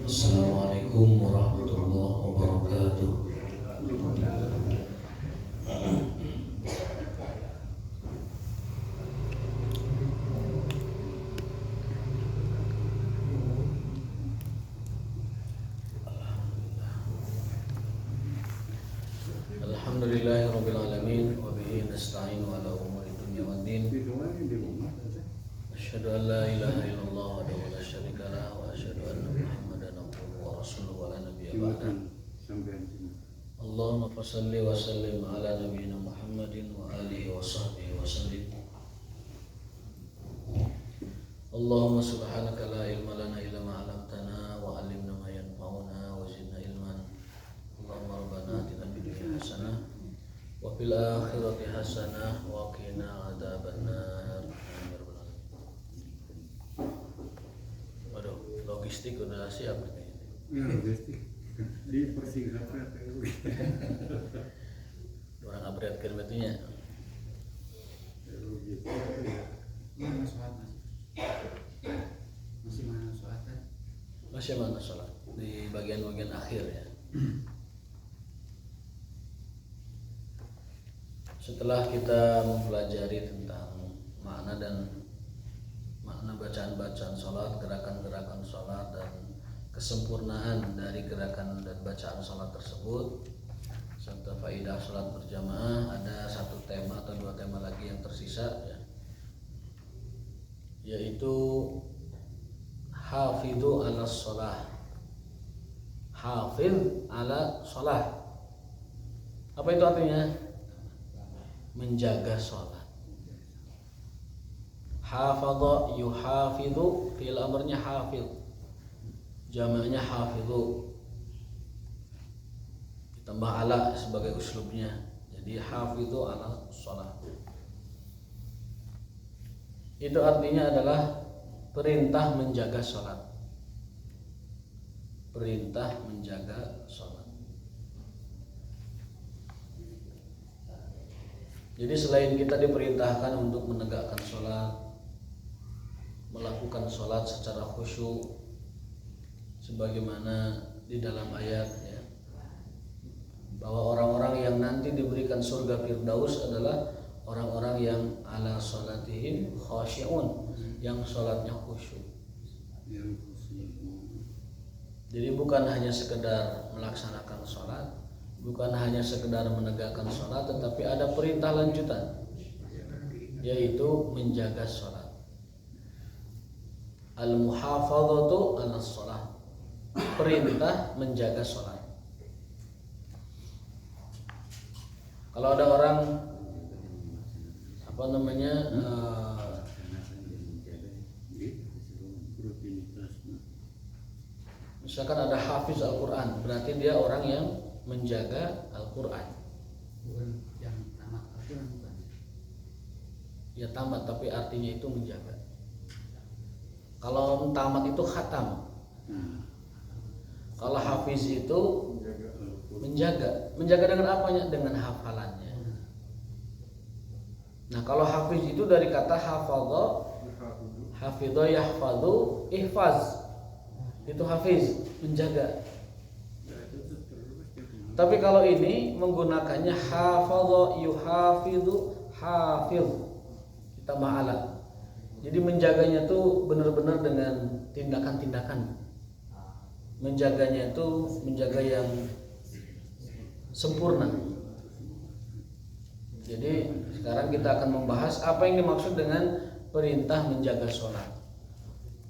Assalamualaikum warahmatullahi wabarakatuh. Alhamdulillahirabbil alamin wa bihi nasta'inu ala umuri dunya waddin. Asyhadu an la ilaha illallah wahdahu la syarika lah wa asyhadu anna Muhammadan abduhu wa rasuluhu wa la nabiyya ba'da. Allahumma fashalli wa sallim ala nabiyyina Muhammadin wa alihi wa sahbihi wa sallim. Allahumma subhanaka la ilma lana illa ma 'allamtana wa 'allimna ma yanfa'una wa zidna ilman. Allahumma rabbana atina fid dunya hasanah wa fil akhirati hasanah wa qina adzabannar. Waduh, logistik udah siap nih. Ya, logistik. Di persingkat Orang upgrade ke batunya. Mana sholat masih mana sholat kan? Masih mana sholat? Di bagian-bagian akhir ya. Setelah kita mempelajari tentang makna bacaan-bacaan sholat, gerakan-gerakan sholat, dan kesempurnaan dari gerakan dan bacaan sholat tersebut, serta faidah sholat berjamaah, ada satu tema atau dua tema lagi yang tersisa ya, yaitu hafidhu ala sholah. Hafidh ala sholah, apa itu artinya? Menjaga sholat. Hafadha yuhafidhu, fi'il amrnya hafidh, jamaknya hafidhu, ditambah ala sebagai uslubnya, jadi hafidhu ala sholat. Itu artinya adalah perintah menjaga sholat. Perintah menjaga sholat. Jadi selain kita diperintahkan untuk menegakkan sholat, melakukan sholat secara khusyuk sebagaimana di dalam ayat ya, bahwa orang-orang yang nanti diberikan surga Firdaus adalah orang-orang yang ala sholatihim khasyi'un, yang sholatnya khusyuk. Jadi bukan hanya sekedar melaksanakan sholat, bukan hanya sekedar menegakkan sholat, tetapi ada perintah lanjutan, yaitu menjaga sholat. Al-muhafadzatu ala sholat, perintah menjaga sholat. Kalau ada orang misalkan ada hafiz Al-Quran, berarti dia orang yang menjaga Al-Quran. Yang tamat Al-Quran bukan? Ya tamat, tapi artinya itu menjaga. Kalau tamat itu khatam. Kalau hafiz itu menjaga. Menjaga dengan apanya? Dengan hafalannya. Nah, kalau hafiz itu dari kata hafadha, hafidha yahfadhu, ihfaz. Itu hafiz, menjaga. Tapi kalau ini menggunakannya hafadha yuhafidhu, hafiz, ditambah ala. Jadi menjaganya itu benar-benar dengan tindakan-tindakan. Menjaganya itu menjaga yang sempurna. Jadi sekarang kita akan membahas apa yang dimaksud dengan perintah menjaga sholat.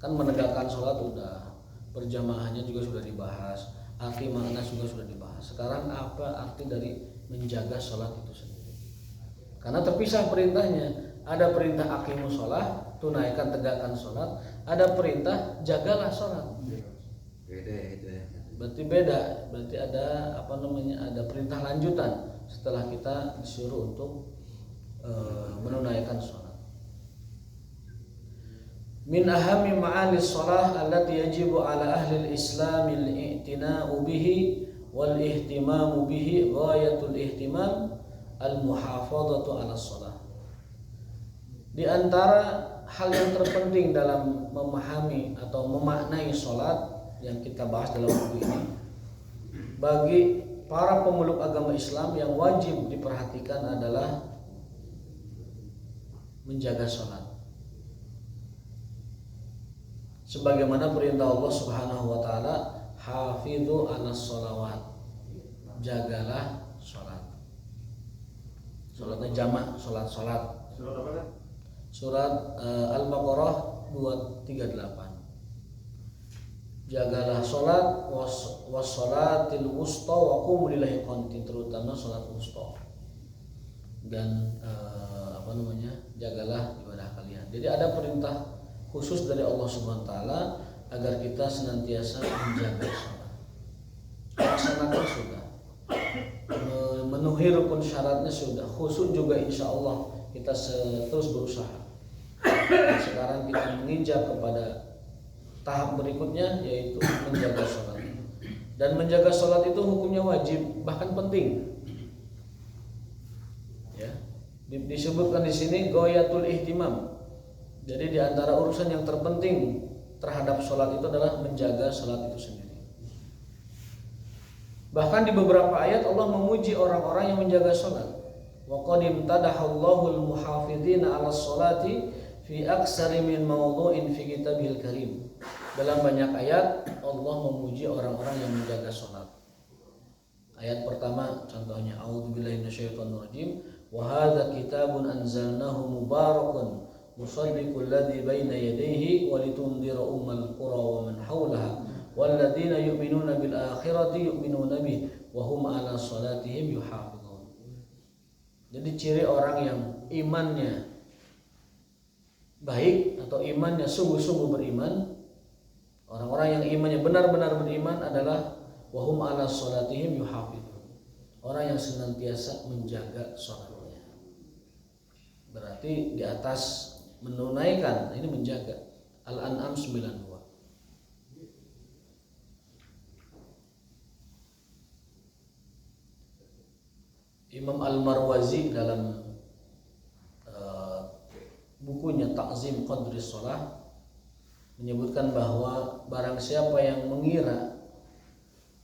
Kan menegakkan sholat udah, berjamaahnya juga sudah dibahas, arti makna juga sudah dibahas. Sekarang apa arti dari menjaga sholat itu sendiri? Karena terpisah perintahnya. Ada perintah aqimus sholat, tunaikan tegakkan sholat. Ada perintah jagalah sholat. Berarti beda. Berarti ada ada perintah lanjutan setelah kita disuruh untuk menunaikan sholat. Min ahami ma'ani sholah allati yajibu ala ahli al-islam al-i'tina'u bihi wal ihtimamu bihi ghayatul ihtimam al-muhafadhatu ala sholah. Di antara hal yang terpenting dalam memahami atau memaknai sholat yang kita bahas dalam buku ini, bagi para pemeluk agama Islam yang wajib diperhatikan adalah menjaga sholat. Sebagaimana perintah Allah Subhanahu wa taala, hafidhu 'alas sholawat. Jagalah sholat. Sholatnya jamak, sholat. Surat apa kan? Surat Al-Baqarah 238. Jagalah sholat was sholatil wusta wa qum lillahi qanitin, terutama sholat wusta. Dan jagalah ibadah kalian. Jadi ada perintah khusus dari Allah Subhanahu wa taala agar kita senantiasa menjaga sholat. Laksanakan sudah, memenuhi rukun syaratnya sudah, khusyuk juga insya Allah kita terus berusaha. Dan sekarang kita menginjak kepada tahap berikutnya, yaitu menjaga sholat. Dan menjaga sholat itu hukumnya wajib, bahkan penting. Ya, disebutkan di sini ghayatul ihtimam. Jadi di antara urusan yang terpenting terhadap sholat itu adalah menjaga sholat itu sendiri. Bahkan di beberapa ayat Allah memuji orang-orang yang menjaga sholat. Wa qad imtadahallahu al-muhafidhina 'ala sholati fi aksari min mawdu'in fi kitabil karim. Dalam banyak ayat Allah memuji orang-orang yang menjaga sholat. Ayat pertama contohnya, a'udzubillahi minasyaitonir rajim, wa hadza kitabun anzalnahu mubarakun musaddiqul ladzi baina yadayhi wa litundhira ummal qura wa man haulaha walladzina yu'minuna bil akhirati yu'minuna bihi wa hum 'ala sholatihim yuhafizun. Jadi ciri orang yang imannya baik atau imannya sungguh-sungguh beriman, orang-orang yang imannya benar-benar beriman adalah wahum 'ala sholatihim yuhafizun, orang yang senantiasa menjaga sholatnya. Berarti di atas menunaikan, ini menjaga. Al-An'am 92. Imam Al-Marwazi dalam bukunya Ta'zim Qadri Shalah menyebutkan bahwa barang siapa yang mengira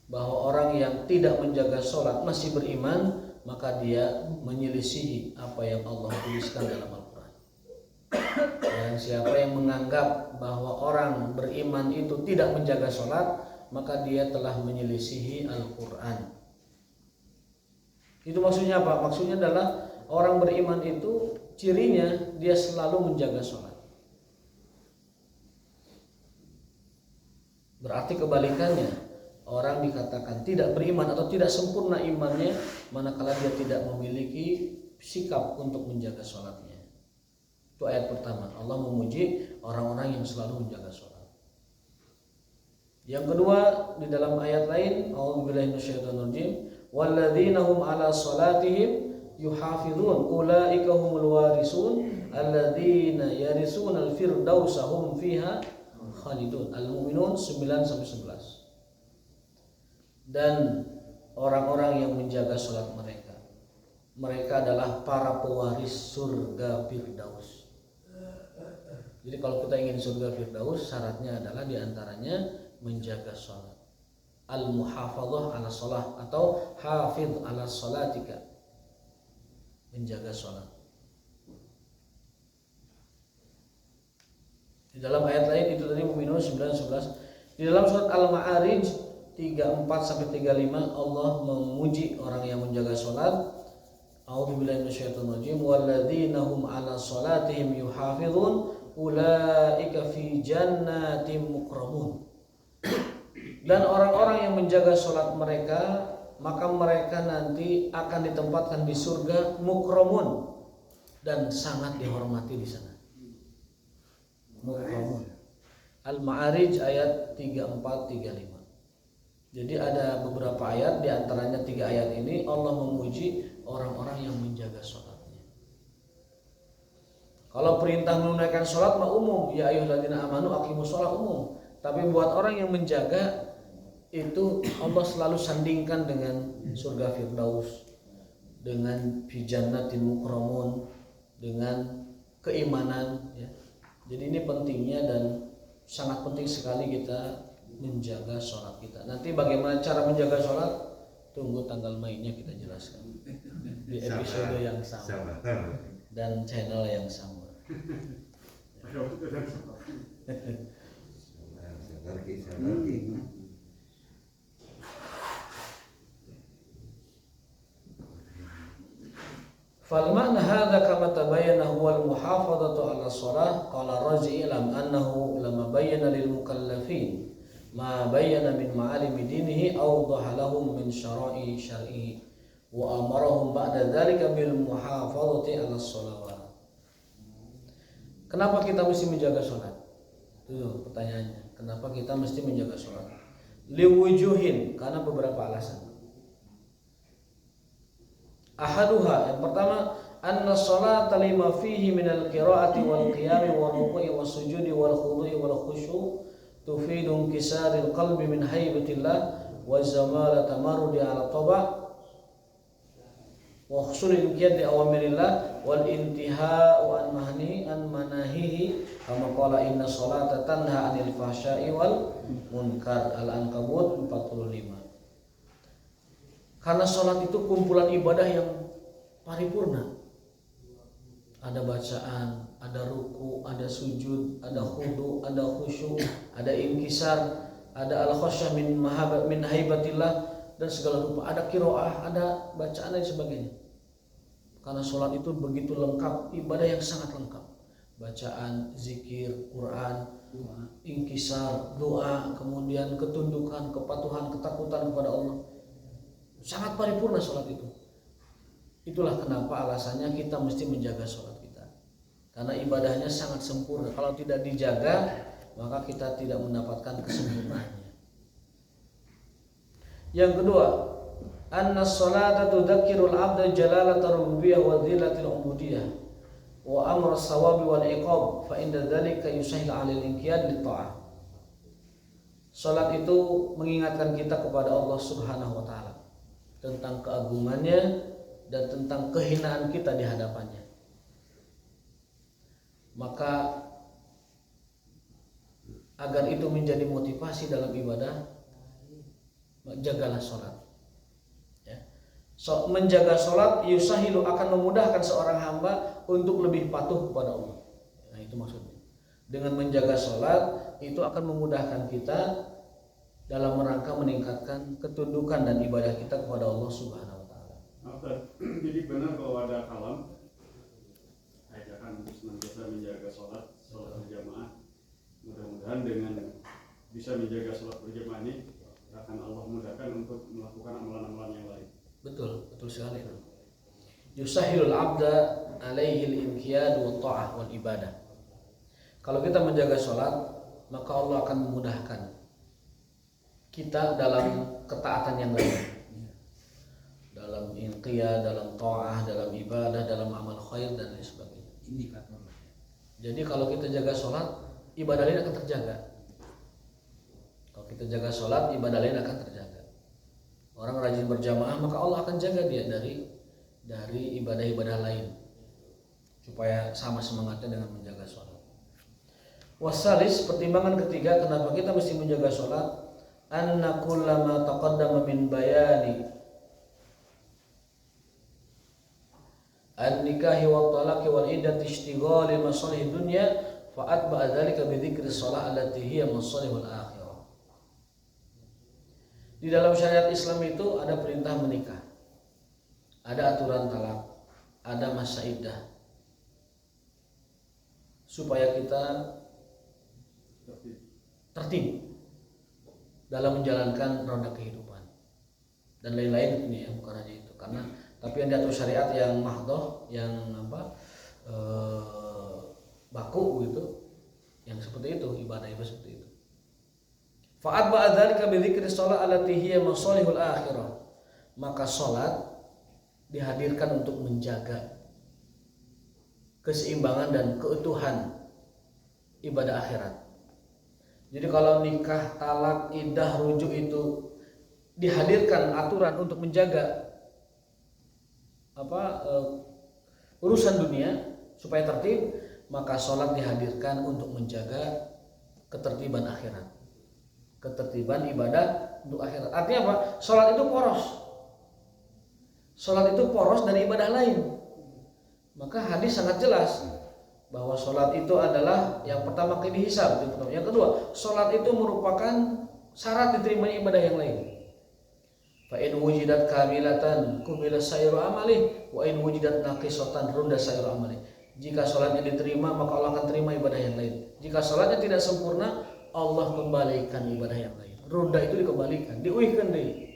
bahwa orang yang tidak menjaga sholat masih beriman, maka dia menyelisihi apa yang Allah tuliskan dalam Al-Quran. Dan siapa yang menganggap bahwa orang beriman itu tidak menjaga sholat, maka dia telah menyelisihi Al-Quran. Itu maksudnya apa? Maksudnya adalah orang beriman itu cirinya dia selalu menjaga sholat. Berarti kebalikannya, orang dikatakan tidak beriman atau tidak sempurna imannya manakala dia tidak memiliki sikap untuk menjaga sholatnya. Itu ayat pertama, Allah memuji orang-orang yang selalu menjaga sholat. Yang kedua, di dalam ayat lain, a'udzubillahi minasyaitonir rajim, walladzina hum 'ala sholatihim yuhafizun ulaika humul warisun alladzina yarisunal firdausa hum fiha khalidun. Al-Mu'minun 9-11. Dan orang-orang yang menjaga sholat mereka adalah para pewaris surga Firdaus. Jadi kalau kita ingin surga Firdaus, syaratnya adalah diantaranya menjaga sholat. Al-muhafadzah 'ala sholah atau hafidh 'ala sholatika, menjaga sholat. Di dalam ayat lain itu tadi Mu'minun 9-11. Di dalam surat Al-Ma'arij 34-35 Allah memuji orang yang menjaga sholat. A'udzubillahi minasyaitonir rajim, walladzina hum 'ala sholatihim yuhafizun ulaika fi jannatin mukramun. Dan orang-orang yang menjaga sholat mereka, maka mereka nanti akan ditempatkan di surga mukramun dan sangat dihormati di sana. Mukramun. Al-Ma'arij ayat 34-35. Jadi ada beberapa ayat, di antaranya 3 ayat ini Allah memuji orang-orang yang menjaga sholatnya. Kalau perintah menunaikan sholat mah umum, ya ayyuhalladzina amanu aqimus sholat umum. Tapi buat orang yang menjaga itu Allah selalu sandingkan dengan surga Firdaus, dengan fi jannatin mukramun, dengan keimanan, ya. Jadi ini pentingnya dan sangat penting sekali kita menjaga sholat kita. Nanti bagaimana cara menjaga sholat, tunggu tanggal mainnya kita jelaskan di episode yang sama dan channel yang sama. فالمعنى هذا كما تبين هو المحافظة على الصلاة. قال الرازي اعلم أنه لما بين للمكلفين ما بين من معالم دينه أوضح لهم من شرائع شرعه وأمرهم بعد ذلك بالمحافظة على الصلوات. Kenapa kita mesti menjaga sholat? Itu pertanyaannya. Kenapa kita mesti menjaga sholat? Liwujuhin, karena beberapa alasan. Ahaduha, yang pertama, anna sholata lima fihi minal qiraati wal qiyami wal ruku'i was sujudi wal khudu'i wal khusyu' tufidu inkisaril qalbi min haibatillah wa zamala tamarrudi ala taba' wa husul inqiyad li awamirillah wal intihau an manahihi kama qala inna sholata tanha 'anil fahsya'i wal munkar. Al-Ankabut 45. Karena sholat itu kumpulan ibadah yang paripurna. Ada bacaan, ada ruku, ada sujud, ada khudu, ada khusyuk, ada inkisar, ada al-khasyah min haibatillah, dan segala rupa. Ada qiraah, ada bacaan dan sebagainya. Karena sholat itu begitu lengkap, ibadah yang sangat lengkap. Bacaan, zikir, Quran, inkisar, doa, kemudian ketundukan, kepatuhan, ketakutan kepada Allah. Sangat paripurna sholat itu. Itulah kenapa alasannya kita mesti menjaga sholat kita. Karena ibadahnya sangat sempurna. Kalau tidak dijaga, maka kita tidak mendapatkan kesempurnaannya. Yang kedua, anna sholata tudzakirul abda jalalata rububiyyah wa dhillatil ubudiyyah wa amra sawabi wal iqab fa inda dzalika yusahil 'alal inqiyad lit ta'ah. Salat itu mengingatkan kita kepada Allah Subhanahu wa taala tentang keagungannya dan tentang kehinaan kita di hadapannya. Maka agar itu menjadi motivasi dalam ibadah, jagalah sholat. Ya. Menjaga sholat yusahilu akan memudahkan seorang hamba untuk lebih patuh kepada Allah. Nah itu maksudnya. Dengan menjaga sholat itu akan memudahkan kita dalam rangka meningkatkan ketundukan dan ibadah kita kepada Allah Subhanahu wa taala. Jadi benar kalau ada kalam ajakan untuk senantiasa menjaga sholat berjamaah. Mudah-mudahan dengan bisa menjaga sholat berjamaah ini akan Allah mudahkan untuk melakukan amalan-amalan yang lain. Betul sekali. Yusahilul abda alaihi al-inqiyad wa ta'ah wal ibadah. Kalau kita menjaga sholat, maka Allah akan memudahkan kita dalam ketaatan yang lain, dalam inqiyad, dalam ta'ah, dalam ibadah, dalam amal khair dan lain sebagainya. Indikator. Jadi kalau kita jaga sholat, ibadah lain akan terjaga. Kalau kita jaga sholat, ibadah lain akan terjaga. Orang rajin berjamaah, maka Allah akan jaga dia dari ibadah-ibadah lain, supaya sama semangatnya dengan menjaga sholat. Wasalis, pertimbangan ketiga kenapa kita mesti menjaga sholat, anna kullama taqaddama min bayani an-nikahi wa talaqi wal iddati ishtighali masalih dunya fa atba'a dzalika bi dzikri shalah allati hiya masalihul akhirah. Di dalam syariat Islam itu ada perintah menikah, ada aturan talak, ada masa iddah, supaya kita tertib dalam menjalankan roda kehidupan dan lain-lain ini ya, bukan hanya itu. Karena tapi yang diatur syariat yang mahdoh, yang baku gitu, yang seperti itu, ibadah seperti itu. Fa'at ba'dzalika bi dzikri shalah allati hiya masalihul akhirah. Maka salat dihadirkan untuk menjaga keseimbangan dan keutuhan ibadah akhirat. Jadi kalau nikah, talak, iddah, rujuk itu dihadirkan aturan untuk menjaga urusan dunia supaya tertib, maka sholat dihadirkan untuk menjaga ketertiban akhirat. ketertiban ibadah untuk akhirat. Artinya apa? Sholat itu poros. Sholat itu poros dari ibadah lain. Maka hadis sangat jelas bahwa sholat itu adalah yang pertama dihisab. Yang kedua, sholat itu merupakan syarat diterimanya ibadah yang lain. Fa in wujidat kamilatan qubila sayru amali wa in wujidat naqisatan runda sayru amali. Jika sholatnya diterima maka Allah akan terima ibadah yang lain. Jika sholatnya tidak sempurna, Allah kembalikan ibadah yang lain. Runda itu dikembalikan, diuihkan deh.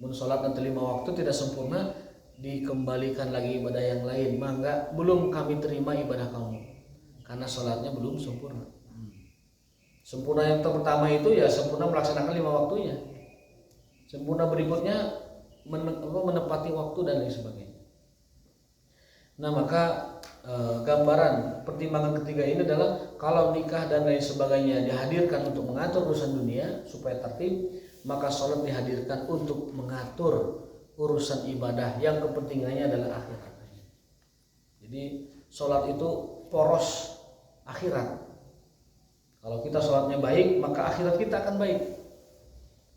Mun sholatnya 5 waktu tidak sempurna, dikembalikan lagi ibadah yang lain. Maka belum kami terima ibadah kamu karena sholatnya belum sempurna. Sempurna yang pertama itu ya sempurna melaksanakan 5 waktunya. Sempurna berikutnya menepati waktu dan lain sebagainya. Nah maka gambaran pertimbangan ketiga ini adalah kalau nikah dan lain sebagainya dihadirkan untuk mengatur urusan dunia supaya tertib, maka sholat dihadirkan untuk mengatur urusan ibadah yang kepentingannya adalah akhirat. Jadi sholat itu poros akhirat. Kalau kita sholatnya baik, maka akhirat kita akan baik.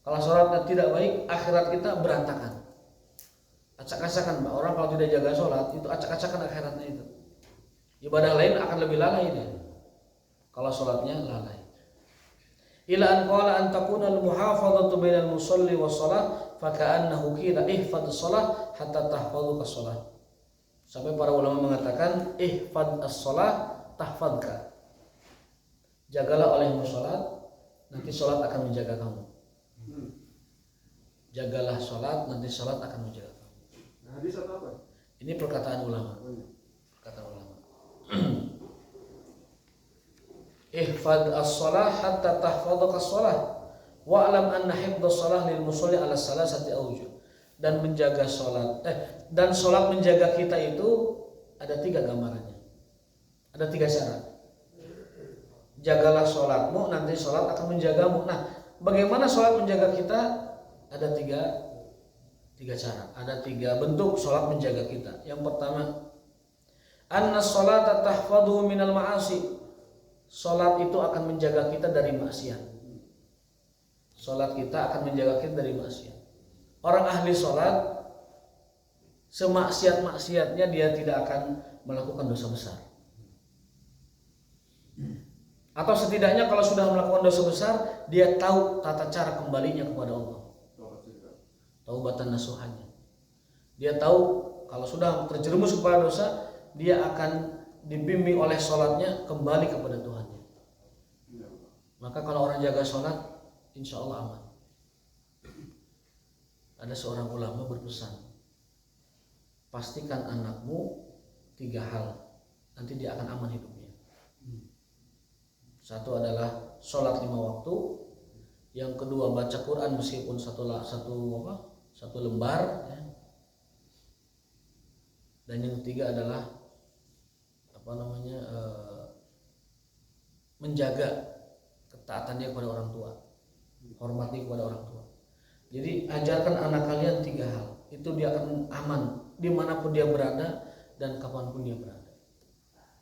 Kalau sholatnya tidak baik, akhirat kita berantakan. Acak-acakan, orang kalau tidak jaga sholat itu acak-acakan akhiratnya itu. Ibadah lain akan lebih lalai dia. Kalau sholatnya lalai. Ila an qala an takuna al muhafadzatu bainal musalli was shalah fa ka'annahu qila ihfadz shalah hatta tahfadzuka shalah. Sampai para ulama mengatakan ihfadz as-shalah tahfadzka. Jagalah olehmu sholat, nanti sholat akan menjaga kamu. Jagalah sholat, nanti sholat akan menjaga kamu. Nah, hadis atau apa? Ini perkataan ulama. Perkataan ulama. Ihfad as-shalah hatta tahfadhuka as-shalah wa'lam anna hifdhas shalah lil musalli ala salasati awjuh. Dan menjaga sholat dan sholat menjaga kita itu ada 3 gambarannya. Ada 3 syarat. Jagalah sholatmu, nanti sholat akan menjagamu. Nah, bagaimana sholat menjaga kita? Ada 3 cara. Ada 3 bentuk sholat menjaga kita. Yang pertama, anna sholata tahfadhu minal ma'asi. Sholat itu akan menjaga kita dari maksiat. Sholat kita akan menjaga kita dari maksiat. Orang ahli sholat, semaksiat-maksiatnya dia tidak akan melakukan dosa besar. Atau setidaknya kalau sudah melakukan dosa besar, dia tahu tata cara kembalinya kepada Allah. Taubatan nasuhannya. Dia tahu kalau sudah terjerumus kepada dosa, dia akan dibimbing oleh sholatnya kembali kepada Tuhannya. Maka kalau orang jaga sholat, insya Allah aman. Ada seorang ulama berpesan, pastikan anakmu 3 hal, nanti dia akan aman hidupnya. Satu adalah sholat 5 waktu, yang kedua baca Quran meskipun satu lembar, ya. Dan yang ketiga adalah menjaga ketaatannya kepada orang tua, hormati kepada orang tua. Jadi ajarkan anak kalian 3 hal, itu dia akan aman dimanapun dia berada dan kapanpun dia berada.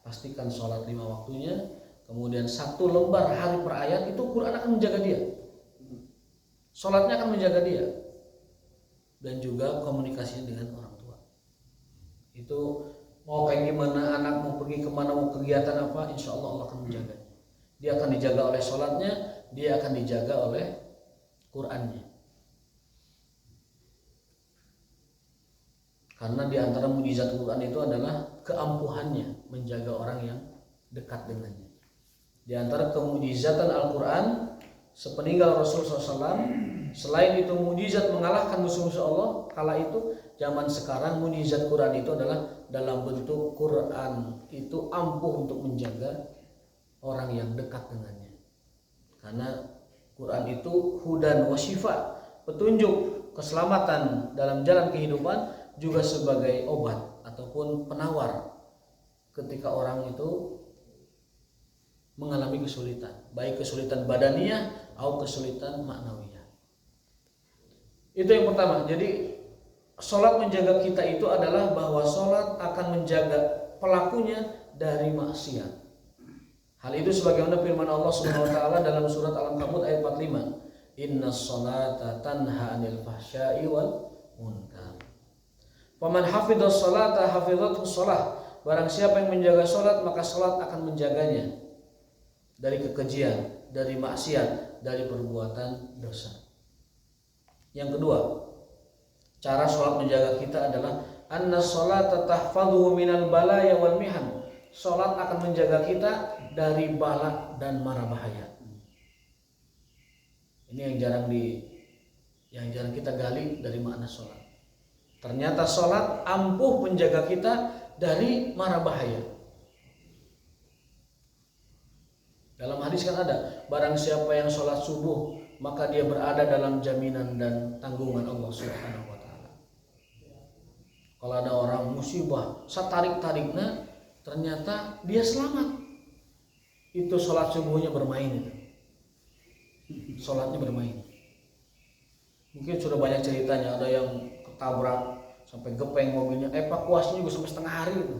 Pastikan sholat 5 waktunya. Kemudian 1 lembar hari per ayat itu Quran akan menjaga dia. Sholatnya akan menjaga dia. Dan juga komunikasinya dengan orang tua. Itu mau kayak gimana anak, mau pergi kemana, mau kegiatan apa, insya Allah Allah akan menjaganya. Dia akan dijaga oleh sholatnya, dia akan dijaga oleh Qurannya. Karena di antara mukjizat Quran itu adalah keampuhannya menjaga orang yang dekat dengannya. Di antara kemujizatan Al-Quran sepeninggal Rasul SAW, selain itu mujizat mengalahkan musuh-musuh Allah, kala itu zaman sekarang mujizat Quran itu adalah dalam bentuk Quran itu ampuh untuk menjaga orang yang dekat dengannya. Karena Quran itu hudan wa syifa, petunjuk, keselamatan dalam jalan kehidupan, juga sebagai obat ataupun penawar ketika orang itu mengalami kesulitan, baik kesulitan badaniyah atau kesulitan maknawiyah. Itu yang pertama. Jadi sholat menjaga kita itu adalah bahwa sholat akan menjaga pelakunya dari maksiat. Hal itu sebagaimana firman Allah Subhanahu wa taala dalam surat Al-Ankabut ayat 45. Innas salata tanha 'anil fahsya'i wal munkar. Faman hafidhas salata hafidhathu shalah. Barang siapa yang menjaga salat maka salat akan menjaganya dari kekejian, dari maksiat, dari perbuatan dosa. Yang kedua, cara salat menjaga kita adalah anna salata tahfadhuhu minal balaya wal mihan. Salat akan menjaga kita dari bala dan mara bahaya. Ini yang jarang kita gali dari makna salat. Ternyata salat ampuh menjaga kita dari mara bahaya. Dalam hadis kan ada, barang siapa yang salat subuh maka dia berada dalam jaminan dan tanggungan Allah Subhanahu wa taala. Kalau ada orang musibah, satarik-tarikna ternyata dia selamat. Itu sholat subuhnya bermain itu. Sholatnya bermain. Mungkin sudah banyak ceritanya, ada yang ketabrak sampai gepeng mobilnya, evakuasinya juga sampai setengah hari itu.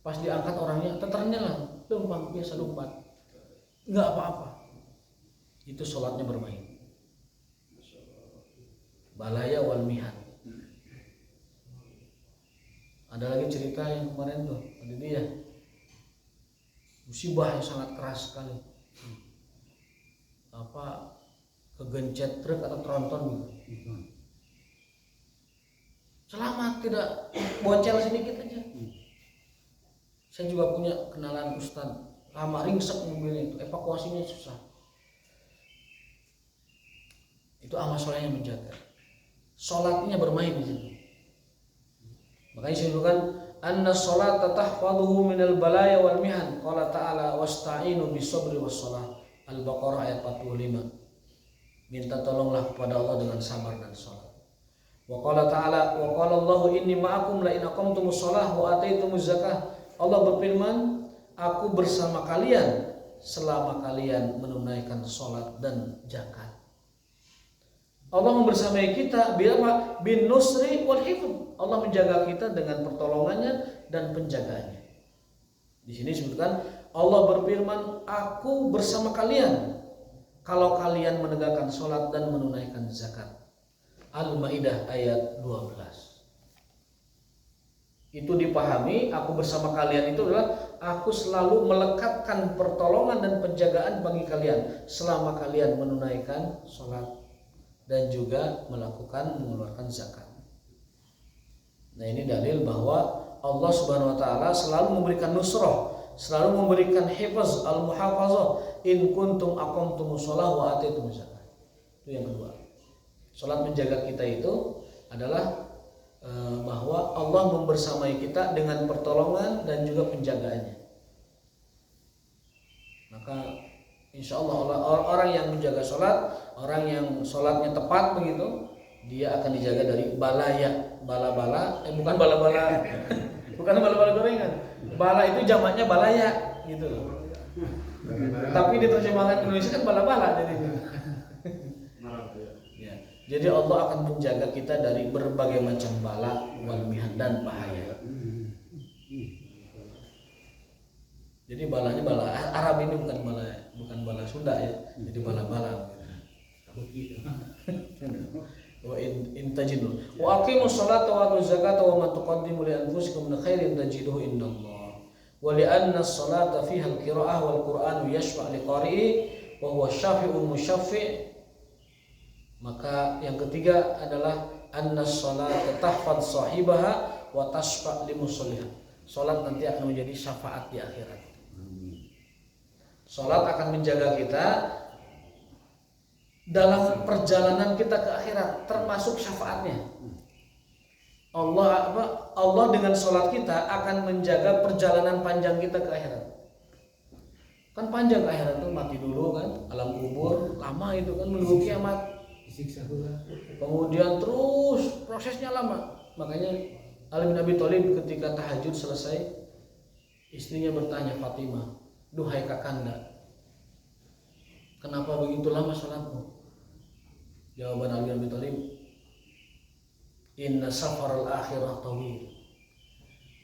Pas diangkat orangnya, ternyata lempang, biasa lompat. Enggak apa-apa. Itu sholatnya bermain. Balaya wal mihan. Ada lagi cerita yang kemarin tuh, ada dia musibah yang sangat keras sekali, kegencet truk atau tronton gitu. Selamat, tidak bocel sedikit aja. Saya juga punya kenalan ustaz, lama ringsek mobilnya itu, evakuasinya susah. Itu amal soleh yang menjaga. Sholatnya bermain di situ. Makanya disebutkan anna sholata tahfadhuhu minal balaya wal mihan. Qala ta'ala wasta'inu bisabri wassalah. Al-Baqarah ayat 45. Minta tolonglah kepada Allah dengan sabar dan salat. Wa qala ta'ala wa qala Allahu inni ma'akum la in aqamtumus shalah wa ataitumuz zakah. Allah berfirman, aku bersama kalian selama kalian menunaikan salat dan zakat. Allah membersamai kita bin nusri wal hifdz. Allah menjaga kita dengan pertolongannya dan penjagaannya. Di sini disebutkan Allah berfirman, aku bersama kalian kalau kalian menegakkan salat dan menunaikan zakat. Al-Maidah ayat 12. Itu dipahami, aku bersama kalian itu adalah aku selalu melekatkan pertolongan dan penjagaan bagi kalian selama kalian menunaikan salat dan juga mengeluarkan zakat. Nah, ini dalil bahwa Allah Subhanahu wa taala selalu memberikan nusrah, selalu memberikan hifaz al-muhafazah in kuntum aqamtumus shalah wa ataitumuz zakat. Itu yang kedua. Salat menjaga kita itu adalah bahwa Allah membersamai kita dengan pertolongan dan juga penjagaannya. Maka insya Allah orang yang menjaga salat, orang yang salatnya tepat begitu, dia akan dijaga dari balaya. Bukan bala-bala gorengan. Bala itu jamaknya balaya gitu loh. Tapi diterjemahkan Indonesia kan bala-bala jadinya. Ya. Jadi Allah akan menjaga kita dari berbagai macam bala, wal mihan dan bahaya. Jadi balanya bala Arab ini bukan bala Sunda ya. Jadi bala-bala. Wa in tajidu wa aqimus salata wa atuz zakata wa ma tuqaddimu li anfusikum min khairin tajiduhu indallah wa li anna as-salata fiha al-qira'ah wal qur'anu yashfa' li qari'i wa huwa syafi'un musyaffi'. Maka yang ketiga adalah anna as-salata tahfadz sahibaha wa tashfa' li musalliha. Salat nanti akan menjadi syafaat di akhirat. Salat akan menjaga kita dalam perjalanan kita ke akhirat, termasuk syafaatnya. Allah dengan sholat kita akan menjaga perjalanan panjang kita ke akhirat. Kan panjang ke akhirat tuh, mati dulu kan, alam kubur lama itu kan, menunggu kiamat. Kemudian terus prosesnya lama. Makanya Ali bin Abi Thalib ketika tahajud selesai, istrinya bertanya, Fatimah, duhai kakanda, kenapa begitu lama sholatmu? Jawaban Ali bin Abi Thalib, inna safaral akhirah tawil.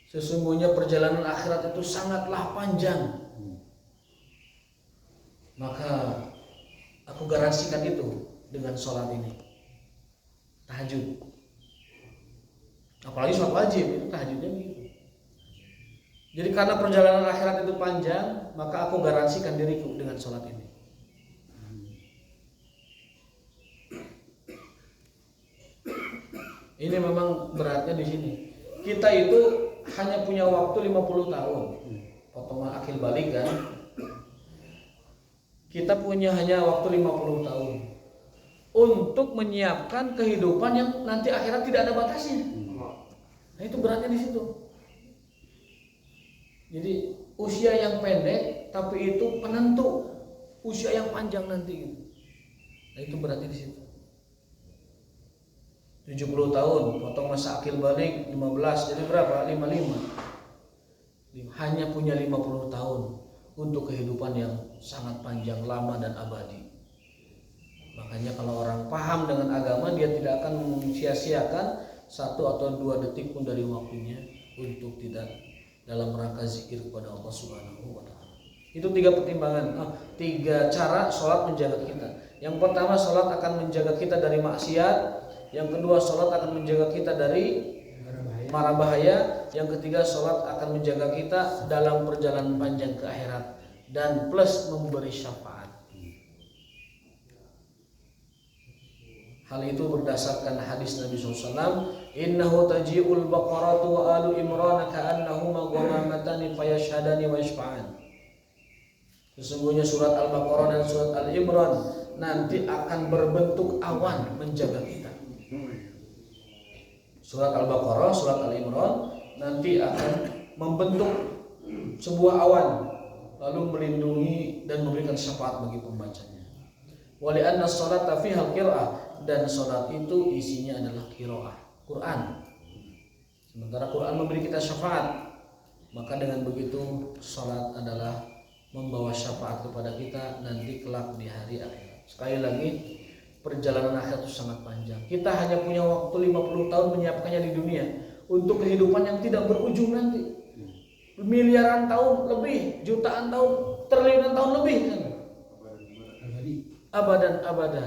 Sesungguhnya perjalanan akhirat itu sangatlah panjang. maka aku garansikan itu dengan sholat ini, tahajud. Apalagi sholat wajib itu tahajudnya begitu. Jadi karena perjalanan akhirat itu panjang, maka aku garansikan diriku dengan sholat ini. Ini memang beratnya di sini. Kita itu hanya punya waktu 50 tahun. Potongan akhir balik kan. Kita punya hanya waktu 50 tahun untuk menyiapkan kehidupan yang nanti akhirat tidak ada batasnya. Nah, itu beratnya di situ. Jadi usia yang pendek tapi itu penentu usia yang panjang nanti gitu. Nah, itu beratnya di situ. 70 tahun, potong masa akil balik 15, jadi berapa? 55. Hanya punya 50 tahun untuk kehidupan yang sangat panjang, lama dan abadi. Makanya kalau orang paham dengan agama, dia tidak akan sia-siakan 1 atau 2 detik pun dari waktunya untuk tidak dalam rangka zikir kepada Allah Subhanahu wa taala. Itu 3 pertimbangan, 3 cara sholat menjaga kita. Yang pertama, sholat akan menjaga kita dari maksiat. Yang kedua, sholat akan menjaga kita dari mara bahaya. Yang ketiga, sholat akan menjaga kita dalam perjalanan panjang ke akhirat dan plus memberi syafaat. Hal itu berdasarkan hadis Nabi SAW, innahu taji'ul baqaratu wa alu imran ka'annahuma ghamamatani fayashhadani wa yashfa'an. Sesungguhnya surat Al-Baqarah dan surat Al-Imran nanti akan berbentuk awan menjaga kita. Surat Al-Baqarah, surat Al-Imran nanti akan membentuk sebuah awan lalu melindungi dan memberikan syafaat bagi pembacanya. Wa li'anna sholata fiha qira'ah, dan salat itu isinya adalah qiraah, Quran. Sementara Quran memberi kita syafaat, maka dengan begitu salat adalah membawa syafaat kepada kita nanti kelak di hari akhirat. Sekali lagi, perjalanan akhirat itu sangat panjang. Kita hanya punya waktu 50 tahun menyiapkannya di dunia untuk kehidupan yang tidak berujung nanti. Miliaran tahun lebih, jutaan tahun, triliunan tahun lebih kan? Abadan abada.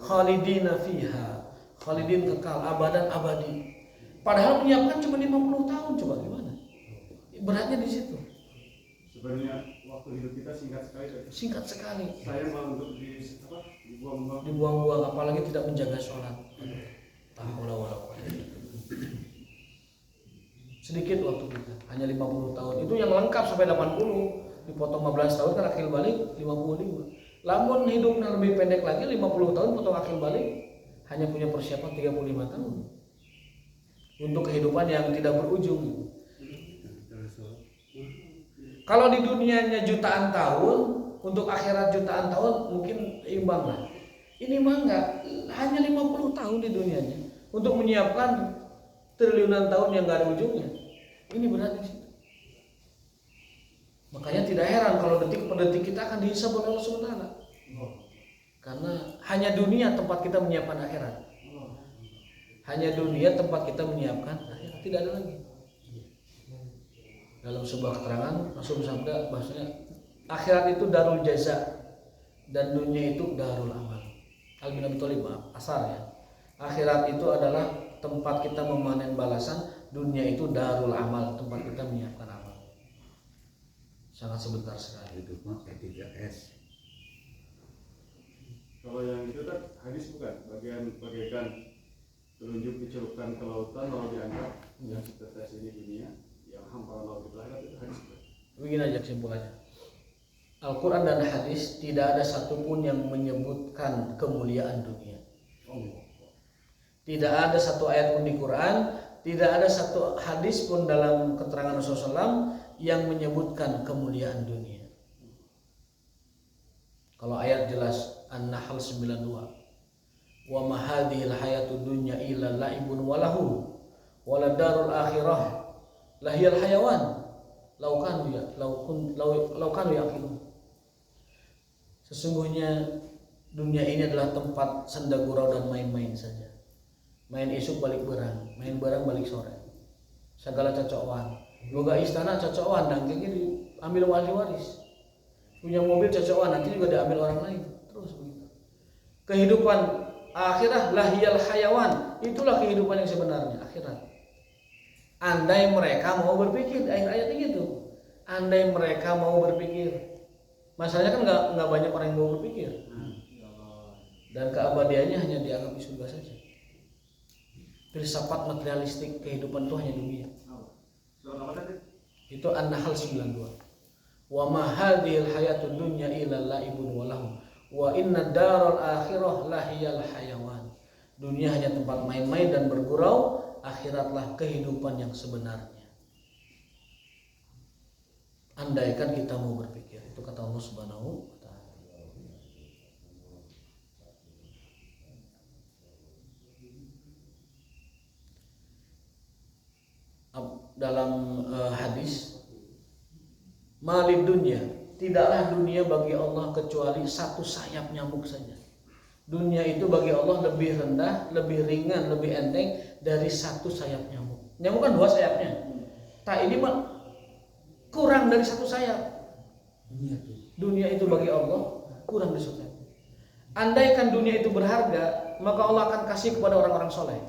Khalidina fiha, khalidin kekal, abadan abadi. Padahal menyiapkan cuma 50 tahun, coba gimana? Beratnya di situ. Sebenarnya waktu hidup kita singkat sekali. Singkat sekali. Saya mau untuk dibuang-buang. Dibuang-buang, apalagi tidak menjaga sholat. Sedikit waktu kita, hanya 50 tahun. Itu yang lengkap sampai 80. Dipotong 15 tahun kan akhir balik 55. Lamun hidupnya lebih pendek lagi 50 tahun potong akhir balik hanya punya persiapan 35 tahun untuk kehidupan yang tidak berujung. Kalau di dunianya jutaan tahun, untuk akhirat jutaan tahun mungkin imbang lah. Ini mah enggak, hanya 50 tahun di dunianya untuk menyiapkan triliunan tahun yang enggak ada ujungnya. Ini berat di situ. Makanya tidak heran kalau detik per detik kita akan dihisab oleh Allah SWT. Karena hanya dunia tempat kita menyiapkan akhirat. Hanya dunia tempat kita menyiapkan akhirat, tidak ada lagi. Dalam sebuah keterangan Rasul bersabda bahwasanya akhirat itu darul jaza dan dunia itu darul amal. Ali bin Abi Thalib asar ya. Akhirat itu adalah tempat kita memanen balasan, dunia itu darul amal, tempat kita menyiapkan amal. Sangat sebentar sekali. Itu mah 3S. Kalau yang itu kan hadis bukan, bagaikan telunjuk dicelupkan ke lautan lalu diangkat yang setetes ini dunia, yang hamparan laut itu akhirat, itu hadis bukan. Begini aja kesimpulannya. Al-Quran dan hadis tidak ada satupun yang menyebutkan kemuliaan dunia. Tidak ada satu ayat pun di Quran, tidak ada satu hadis pun dalam keterangan Rasulullah SAW yang menyebutkan kemuliaan dunia. Kalau ayat jelas An-Nahl 92. Wa ma hadhil hayatud dunya illa la'ibun wa lahu wa la darul akhirah lahiyal hayawan law kanu yaqilun. Sesungguhnya dunia ini adalah tempat senda gurau dan main-main saja. Main isuk balik berang, main berang balik sore. Segala cocokwan. Boga istana cocokwan dan kayak diambil wali waris. punya mobil cocokan, nanti juga diambil orang lain, terus begitu. Kehidupan akhirah lahiyal hayawan, itulah kehidupan yang sebenarnya akhirat. Andai mereka mau berpikir, akhir ayatnya gitu. Andai mereka mau berpikir, masalahnya kan nggak banyak orang yang mau berpikir, dan keabadiannya hanya dianggap di surga saja. Filsafat materialistik kehidupan itu hanya dunia. Itu An-Nahl 92. Wa ma hadhil hayatud dunya illa la'ibun wa lahum wa inna daral akhirah lahiyal hayawan. Dunia hanya tempat main-main dan bergurau, akhiratlah kehidupan yang sebenarnya. Andaikan kita mau berpikir, itu kata Allah Subhanahu wa taala. Dalam hadis, malid dunia, tidaklah dunia bagi Allah kecuali satu sayap nyamuk saja. Dunia itu bagi Allah lebih rendah, lebih ringan, lebih enteng dari satu sayap nyamuk. Nyamuk kan 2 sayapnya. Tak ini mah kurang dari satu sayap. Dunia itu bagi Allah kurang dari satu sayap. Andaikan dunia itu berharga, maka Allah akan kasih kepada orang-orang soleh.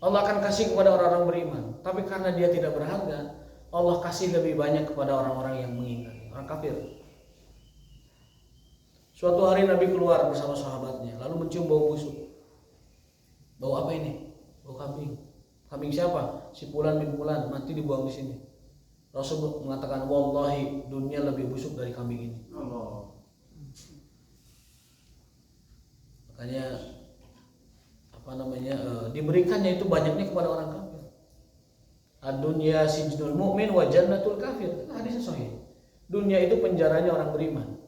Allah akan kasih kepada orang-orang beriman. Tapi karena dia tidak berharga, Allah kasih lebih banyak kepada orang-orang yang mengingkari, orang kafir. Suatu hari Nabi keluar bersama sahabatnya, lalu mencium bau busuk. Bau apa ini? Bau kambing. Kambing siapa? Si Fulan bin Fulan, mati dibuang di sini. Rasul mengatakan, wallahi dunia lebih busuk dari kambing ini. Makanya diberikannya itu banyaknya kepada orang kafir. Ad-dunya sijnul mu'min wa jannatul kafir. Itu hadisnya sahih. Dunia itu penjaranya orang beriman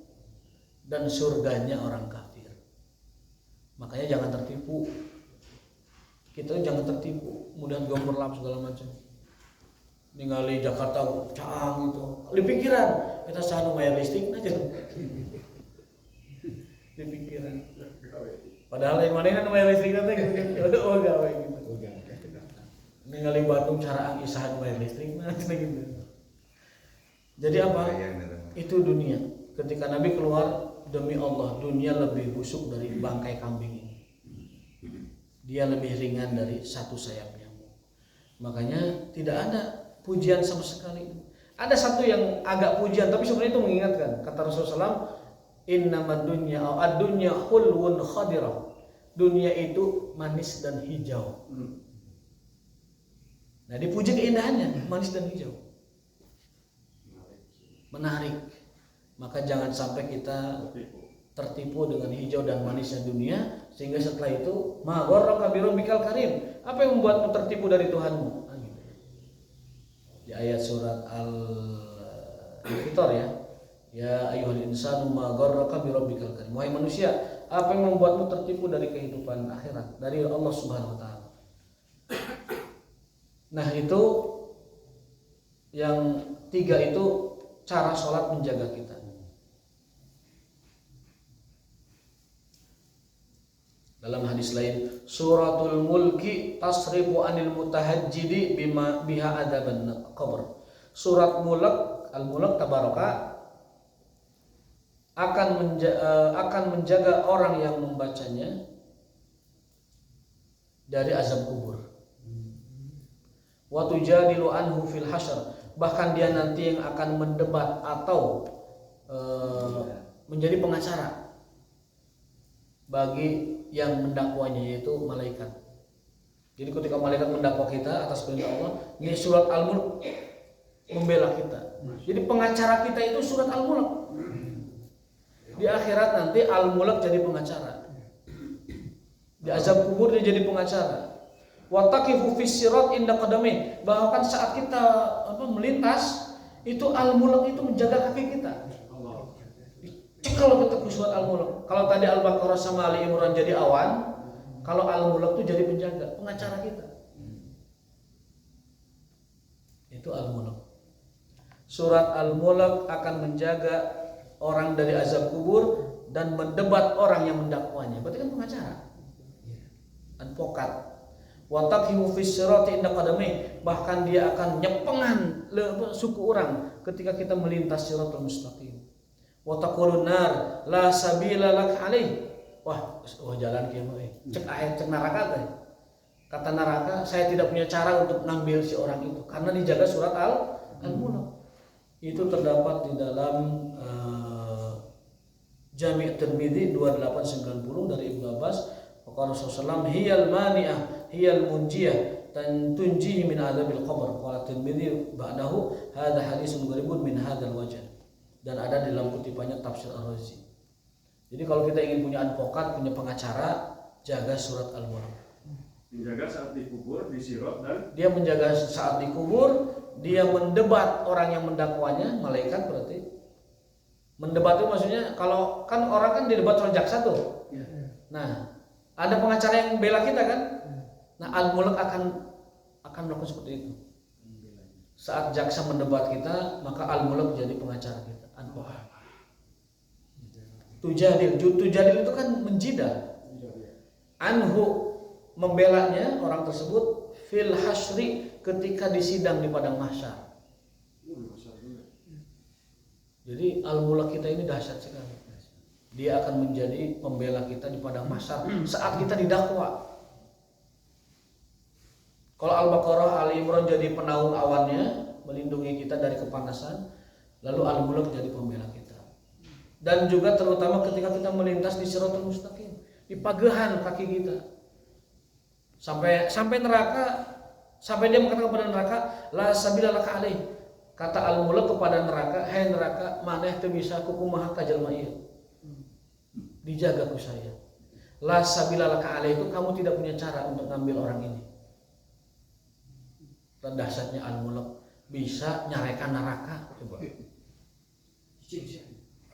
dan surganya orang kafir. Makanya jangan tertipu. Kita jangan tertipu, mudah gemerlap segala macam. Ningali Jakarta caang gitu. Di pikiran kita sanu bayar listrik aja. Di pikiran. Padahal yang mana kan bayar listrik nanti gitu. Oh gawe gitu. Ningali Bandung caraan isahan bayar listrik gitu. Jadi apa? Itu dunia. Ketika Nabi keluar, demi Allah, dunia lebih busuk dari bangkai kambing ini. Dia lebih ringan dari satu sayap nyamuk. Makanya tidak ada pujian sama sekali. Ada satu yang agak pujian, tapi sebenarnya itu mengingatkan. Kata Rasulullah SAW, innamad dunya ad-dunya khulwun khadirah. Dunia itu manis dan hijau. Nah, dipuji keindahannya, manis dan hijau. Menarik. Maka jangan sampai kita tertipu dengan hijau dan manisnya dunia, sehingga setelah itu ma gharraka birabbikal karim. Apa yang membuatmu tertipu dari Tuhanmu? Di ayat surat Al-Fitar ya. Ya ayyuhal insanu ma gharraka birabbikal karim. Wahai manusia, apa yang membuatmu tertipu dari kehidupan akhirat, dari Allah Subhanahu wa taala? Nah, itu yang 3 itu cara sholat menjaga kita. Dalam hadis lain, suratul mulki tasrifu anil mutahajjidi biha adaban qabr. Surat Mulk, Al-Mulk tabaraka akan menjaga orang yang membacanya dari azab kubur. Wa tujadilu anhu fil hasyr. Bahkan dia nanti yang akan mendebat atau menjadi pengacara bagi yang mendakwanya, yaitu malaikat. Jadi ketika malaikat mendakwa kita atas perintah Allah, ini surat Al-Mulk membela kita. Jadi pengacara kita itu surat Al-Mulk. Di akhirat nanti Al-Mulk jadi pengacara. Di azab kubur dia jadi pengacara. Wa taqifu fis sirat inda qadamih. Bahkan saat kita melintas, itu Al-Mulk itu menjaga kaki kita. Kalau kita ke surat Al-Mulk, kalau tadi Al-Baqarah sama Ali Imran jadi awan, kalau Al-Mulk itu jadi penjaga, pengacara kita. Itu Al-Mulk. Surat Al-Mulk akan menjaga orang dari azab kubur dan mendebat orang yang mendakwanya. Berarti kan pengacara, advokat. Wa taqhimu fis sirati inda qadamih. Bahkan dia akan nyepengan suku orang ketika kita melintas siratal mustaqim. Wa taqulun nar la sabila lak alaih. Wah jalan kieu mah cek neraka teh. Kata neraka, saya tidak punya cara untuk ngambil si orang itu karena dijaga surat Al-Mulk. Itu terdapat di dalam Jami' Tirmidzi 2890 dari Ibnu Abbas. Qala Rasulullah hiyal mani'ah hiyal munjiyah tunjihi min adzabil qabr. Qala Tirmidzi ba'dahu hadza haditsun gharibun min hadzal wajh. Dan ada di dalam kutipannya Tafsir Ar-Razi. Jadi kalau kita ingin punya advokat, punya pengacara, jaga surat Al-Mulk. Menjaga saat dikubur, disirot dan Dia menjaga saat dikubur, dia mendebat orang yang mendakwanya, malaikat berarti. Mendebat itu maksudnya kalau kan orang kan didebat oleh jaksa tuh. Ya. Nah, ada pengacara yang bela kita kan? Nah, Al-Mulk akan melakukan seperti itu. Saat jaksa mendebat kita, maka Al-Mulk jadi pengacara kita, advokat. Tujadil itu kan menjidal. Anhu membelanya orang tersebut fil hasyri ketika disidang di padang mahsyar. Jadi Al-Mulk kita ini dahsyat sekali. Dia akan menjadi pembela kita di padang mahsyar saat kita didakwa. Kalau Al-Baqarah, Ali Imran jadi penaung awannya, melindungi kita dari kepanasan, lalu Al-Mulk jadi pembela kita. Dan juga terutama ketika kita melintas di Siratal Mustaqim, di pagehan kaki kita. Sampai neraka, sampai dia mengatakan kepada neraka, la sabila laka alaih. Kata Al-Mulk kepada neraka, hai neraka, maneh teu bisa kukumaha ka jalma ieu. Dijaga ku saya. La sabila laka alaih itu kamu tidak punya cara untuk ngambil orang ini. Dan dahsyatnya Al-Mulk bisa nyarekan neraka. Coba.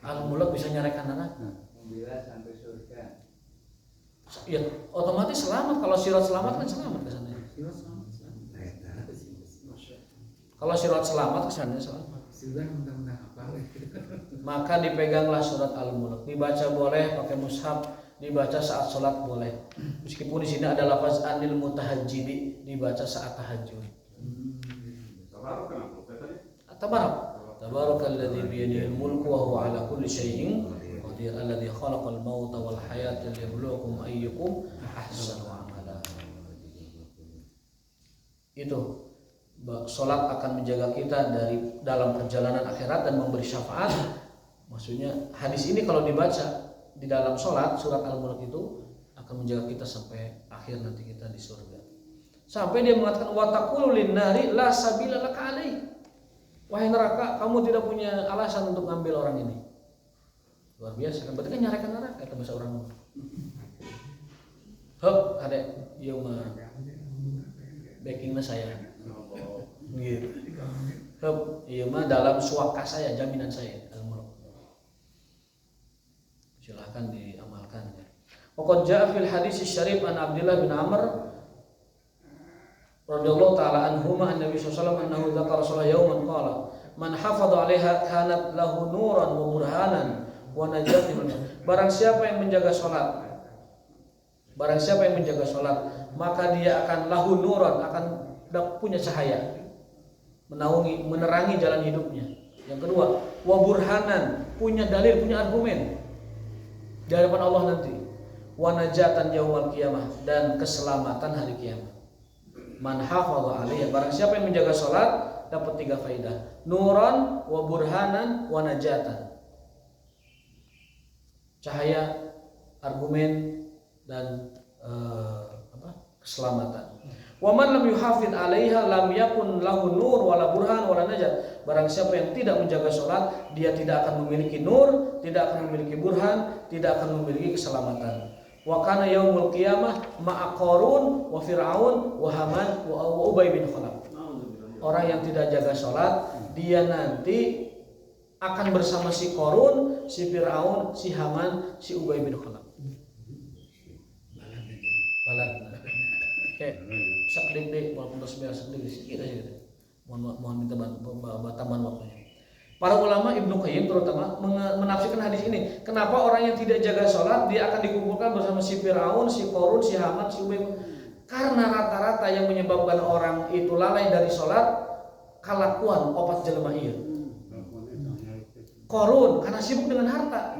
Al-Mulk bisa nyarekan neraka. Membela sampai surga. Ya, otomatis selamat. Kalau sirat selamat kan selamat ke sana. Kalau sirat selamat ke sana selamat. Sudah mentang-mentang apa? Maka dipeganglah surat Al-Mulk. Dibaca boleh pakai mushaf, dibaca saat sholat boleh. Meskipun di sini ada lafaz anil mutahajjidi, dibaca saat tahajud. Tabarok kenapa tadi? Tabarak. Tabarakalladzi biyadihil mulku wa huwa ala kulli syai'in qadir alladzi khalaqal mauta wal hayata liyabluwakum ayyukum ahsanu amala. Itu salat akan menjaga kita dari dalam perjalanan akhirat dan memberi syafaat. Maksudnya hadis ini kalau dibaca di dalam salat surat Al-Mulk itu akan menjaga kita sampai akhir nanti kita di surga. Sampai dia mengatakan wa taqulu lin-nari la sabila laka alaih. Wahai neraka, kamu tidak punya alasan untuk ngambil orang ini. Luar biasa kan, berarti kan nyarekan neraka kata bahasa orang. Hop, ada ieu mah backingna saya. Gitu. Hop, ieu mah dalam suaka saya, jaminan saya. Silahkan diamalkan ya. Waqad jaa fil hadis syarif an Abdullah bin Amr radhiyallahu taala anhuma an Nabi sallallahu alaihi wasallam annahu dzakara salat yauman qala man hafadha 'alaiha kanat lahu nuran wa burhanan wa najatun. Barang siapa yang menjaga salat, maka dia akan lahu nuran, akan punya cahaya, menerangi jalan hidupnya. Yang kedua, wa burhanan, punya dalil, punya argumen di hadapan Allah nanti. Wa najatan yaumal qiyamah, dan keselamatan hari kiamat. Man hafadha 'alaiha, barang siapa yang menjaga salat dapat 3 faedah. Nuran wa burhanan wa najatan. Cahaya, argumen, dan keselamatan. Wa man lam yuhafid 'alaiha lam yakun lahu nur wala burhan wala najat. Barang siapa yang tidak menjaga salat, dia tidak akan memiliki nur, tidak akan memiliki burhan, tidak akan memiliki keselamatan. Wa kana yaumul qiyamah ma'a Qarun wa Fir'aun wa Haman wa Ubay bin Khalaf. Orang yang tidak jaga salat, dia nanti akan bersama si Qarun, si Fir'aun, si Haman, si Ubay bin Khalaf. Balad. Oke, sakdik deh, walaupun bersebaya sakdik sedikit aja gitu. Mohon minta tambahan waktunya. Para ulama Ibnu Qayyim terutama menafsirkan hadis ini. Kenapa orang yang tidak jaga sholat dia akan dikumpulkan bersama si Fir'aun, si Qarun, si Haman, si Ubay? Karena rata-rata yang menyebabkan orang itu lalai dari sholat kalakuan opat jelema ieu. Qarun karena sibuk dengan harta.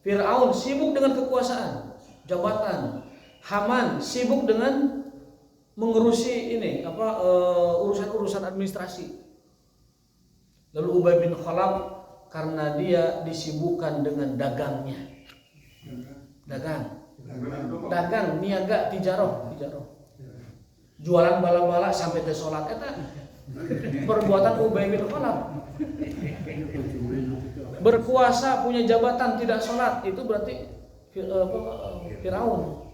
Fir'aun sibuk dengan kekuasaan, jabatan. Haman sibuk dengan mengurusi urusan-urusan administrasi. Lalu Ubay bin Khalaf karena dia disibukkan dengan dagangnya. Dagang, niaga, tijaroh. Jualan bala-bala sampai ke salat eta perbuatan Ubay bin Khalaf. Berkuasa, punya jabatan, tidak sholat, itu berarti Firaun.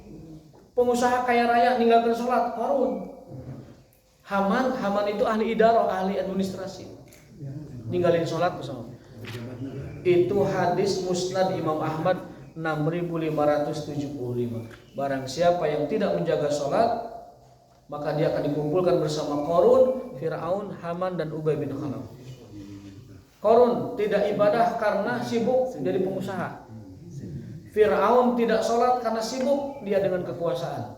Pengusaha kaya raya ninggalkan sholat, Qarun. Haman itu ahli idarah, ahli administrasi, ninggalin sholat bersama. Itu hadis musnad Imam Ahmad 6575. Barang siapa yang tidak menjaga sholat, maka dia akan dikumpulkan bersama Qarun, Firaun, Haman dan Ubay bin Khalaf. Qarun tidak ibadah karena sibuk jadi pengusaha. Firaun tidak sholat karena sibuk dia dengan kekuasaan.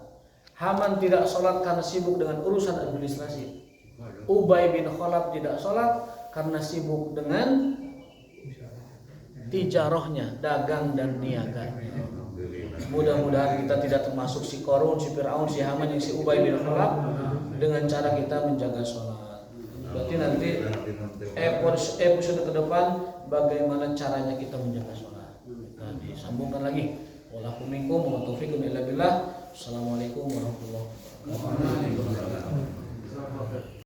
Haman tidak sholat karena sibuk dengan urusan administrasi. Ubay bin Khalaf tidak sholat karena sibuk dengan tijarohnya, dagang dan niaga. Mudah-mudahan kita tidak termasuk si Qarun, si Firaun, si Haman, yang si Ubay bin Khalaf dengan cara kita menjaga sholat. Berarti nanti episode ke depan bagaimana caranya kita menjaga sholat. Nah, disambungkan lagi. Walakum minkum wa taufiqun illa billah. Assalamualaikum warahmatullahi wabarakatuh.